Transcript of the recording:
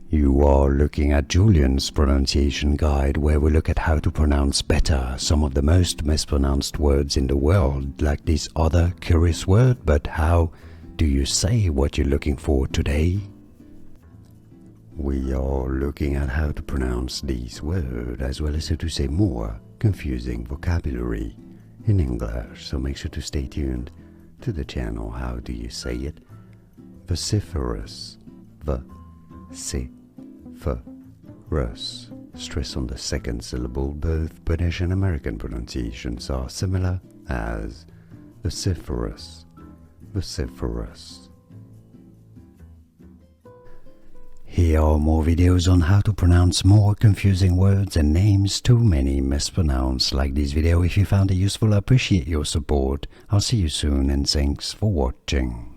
You are looking at Julian's pronunciation guide, where we look at how to pronounce better some of the most mispronounced words in the world, like this other curious word. But how do you say what you're looking for today? We are looking at how to pronounce these words, as well as how to say more confusing vocabulary in English, so make sure to stay tuned to the channel. How do you say it? Vociferous. Vociferous. Stress on the second syllable. Both British and American pronunciations are similar as vociferous. Vociferous. Here are more videos on how to pronounce more confusing words and names too many mispronounced. Like this video if you found it useful. I appreciate your support. I'll see you soon and thanks for watching.